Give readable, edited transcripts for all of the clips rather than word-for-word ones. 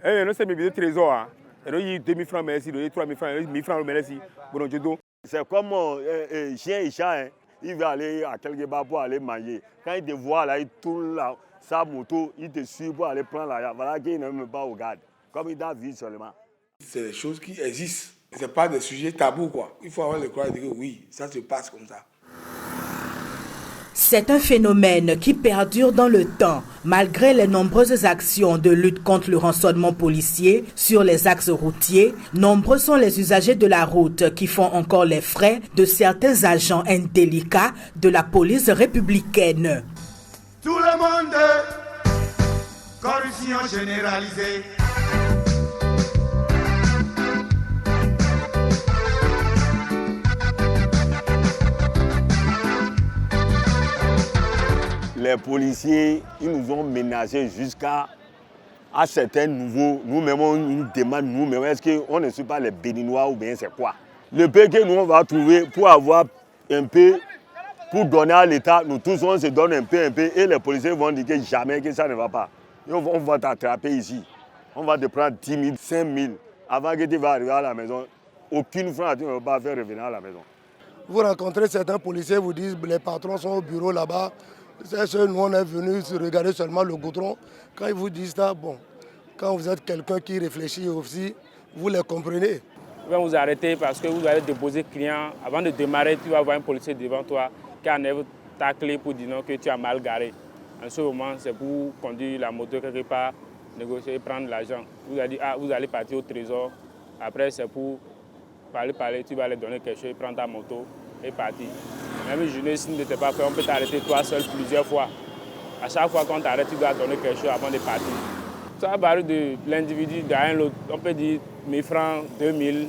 Non c'est mes trésors. Et donc, il y a 2000 francs, merci, il y a 3000 francs, 1000 francs, merci. C'est comme chien et chat, hein. Il va aller à quelque part pour aller manger. Quand il te voit là, il tourne sa moto, il te suit pour aller prendre l'argent. Voilà qu'il ne même pas au garde. Comme il doit vivre seulement. C'est des choses qui existent. Ce n'est pas des sujets tabous, quoi. Il faut avoir le courage de dire oui, ça se passe comme ça. C'est un phénomène qui perdure dans le temps, malgré les nombreuses actions de lutte contre le rançonnement policier sur les axes routiers. Nombreux sont les usagers de la route qui font encore les frais de certains agents indélicats de la police républicaine. Tout le monde, corruption généralisée. Les policiers, ils nous ont ménagés jusqu'à certains nouveaux. Nous-mêmes, on nous demande, nous-mêmes, est-ce qu'on ne suit pas les Béninois ou bien c'est quoi? Le peu que nous, on va trouver pour avoir un peu, pour donner à l'État, nous tous, on se donne un peu, et les policiers vont dire que jamais que ça ne va pas. Et on va t'attraper ici. On va te prendre 10 000, 5 000. Avant que tu vas arriver à la maison, aucune franc tu ne vas pas faire revenir à la maison. Vous rencontrez certains policiers, vous disent les patrons sont au bureau là-bas. Nous, on est venus regarder seulement le goudron. Quand ils vous disent ça, bon, quand vous êtes quelqu'un qui réfléchit aussi, vous les comprenez. Ils vont vous arrêter parce que vous allez déposer client. Avant de démarrer, tu vas voir un policier devant toi qui enlève ta clé pour dire non, que tu as mal garé. En ce moment, c'est pour conduire la moto quelque part, négocier et prendre l'argent. Vous allez dire, vous allez partir au trésor. Après, c'est pour parler, tu vas aller donner quelque chose, prendre ta moto et partir. Même une journée, si tu n'étais pas prêt, on peut t'arrêter toi seul plusieurs fois. À chaque fois qu'on t'arrête, tu dois donner quelque chose avant de partir. Ça varie de l'individu d'un l'autre. On peut dire 1000 francs, 2000.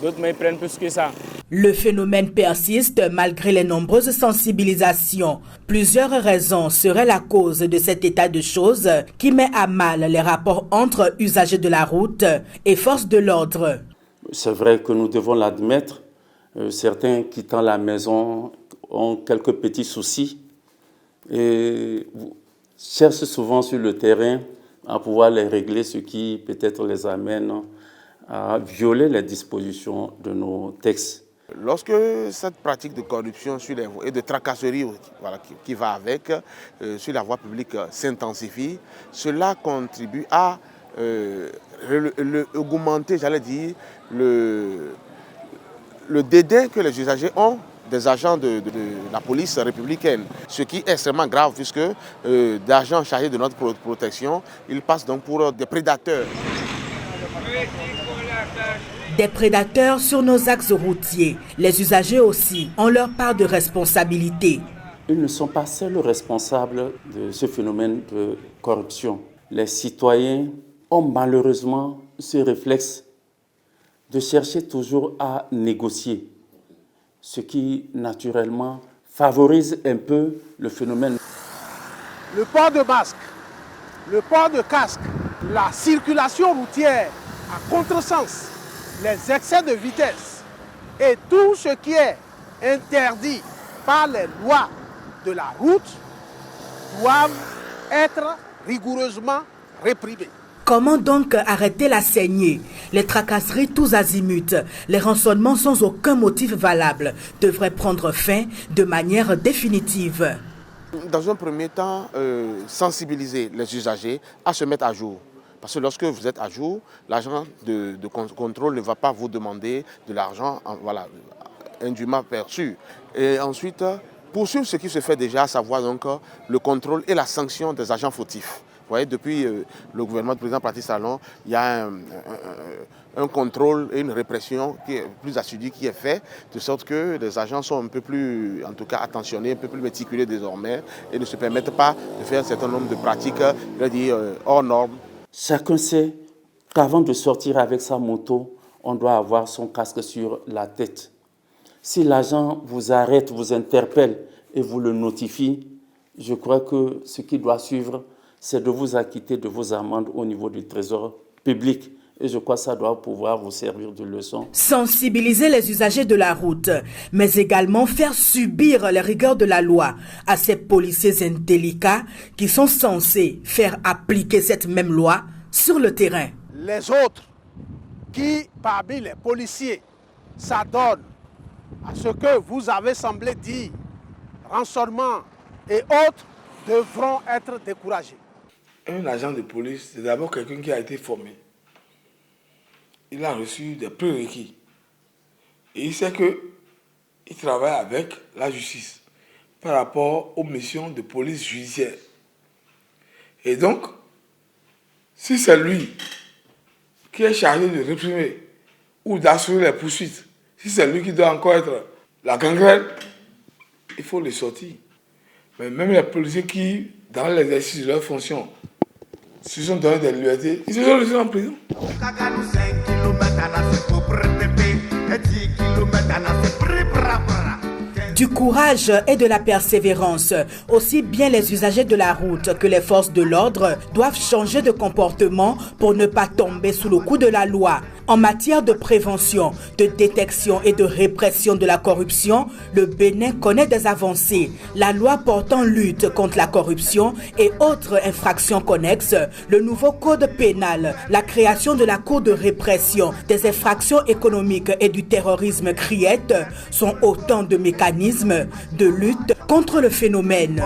D'autres, mais ils prennent plus que ça. Le phénomène persiste malgré les nombreuses sensibilisations. Plusieurs raisons seraient la cause de cet état de choses qui met à mal les rapports entre usagers de la route et forces de l'ordre. C'est vrai que nous devons l'admettre. Certains quittant la maison ont quelques petits soucis et cherchent souvent sur le terrain à pouvoir les régler, ce qui peut-être les amène à violer les dispositions de nos textes. Lorsque cette pratique de corruption et de tracasserie qui va avec sur la voie publique s'intensifie, cela contribue à augmenter, j'allais dire, le dédain que les usagers ont des agents de la police républicaine. Ce qui est extrêmement grave puisque d'agents chargés de notre protection, ils passent donc pour des prédateurs. Des prédateurs sur nos axes routiers. Les usagers aussi ont leur part de responsabilité. Ils ne sont pas seuls responsables de ce phénomène de corruption. Les citoyens ont malheureusement ce réflexe de chercher toujours à négocier, ce qui naturellement favorise un peu le phénomène. Le port de masque, le port de casque, la circulation routière à contresens, les excès de vitesse et tout ce qui est interdit par les lois de la route doivent être rigoureusement réprimés. Comment donc arrêter la saignée? Les tracasseries tous azimuts, les rançonnements sans aucun motif valable devraient prendre fin de manière définitive. Dans un premier temps, sensibiliser les usagers à se mettre à jour. Parce que lorsque vous êtes à jour, l'agent de contrôle ne va pas vous demander de l'argent indûment perçu. Et ensuite, poursuivre ce qui se fait déjà, à savoir donc le contrôle et la sanction des agents fautifs. Vous voyez, depuis le gouvernement du président Patrice Talon, il y a un contrôle et une répression qui est plus assidue qui est fait, de sorte que les agents sont un peu plus, en tout cas, attentionnés, un peu plus méticuleux désormais et ne se permettent pas de faire un certain nombre de pratiques, je veux dire, hors normes. Chacun sait qu'avant de sortir avec sa moto, on doit avoir son casque sur la tête. Si l'agent vous arrête, vous interpelle et vous le notifie, je crois que ce qui doit suivre, c'est de vous acquitter de vos amendes au niveau du trésor public. Et je crois que ça doit pouvoir vous servir de leçon. Sensibiliser les usagers de la route, mais également faire subir les rigueurs de la loi à ces policiers indélicats qui sont censés faire appliquer cette même loi sur le terrain. les autres qui, parmi les policiers, s'adonnent à ce que vous avez semblé dire, rançonnement et autres, devront être découragés. Un agent de police, c'est d'abord quelqu'un qui a été formé. Il a reçu des prérequis. Et il sait qu'il travaille avec la justice par rapport aux missions de police judiciaire. Et donc, si c'est lui qui est chargé de réprimer ou d'assurer les poursuites, si c'est lui qui doit encore être la gangrène, il faut le sortir. Mais même les policiers qui, dans l'exercice de leurs fonctions, se sont donné des libertés, ils se sont laissés en prison. Du courage et de la persévérance, aussi bien les usagers de la route que les forces de l'ordre doivent changer de comportement pour ne pas tomber sous le coup de la loi. En matière de prévention, de détection et de répression de la corruption, le Bénin connaît des avancées. La loi portant lutte contre la corruption et autres infractions connexes, le nouveau code pénal, la création de la Cour de répression des infractions économiques et du terrorisme CRIET sont autant de mécanismes de lutte contre le phénomène.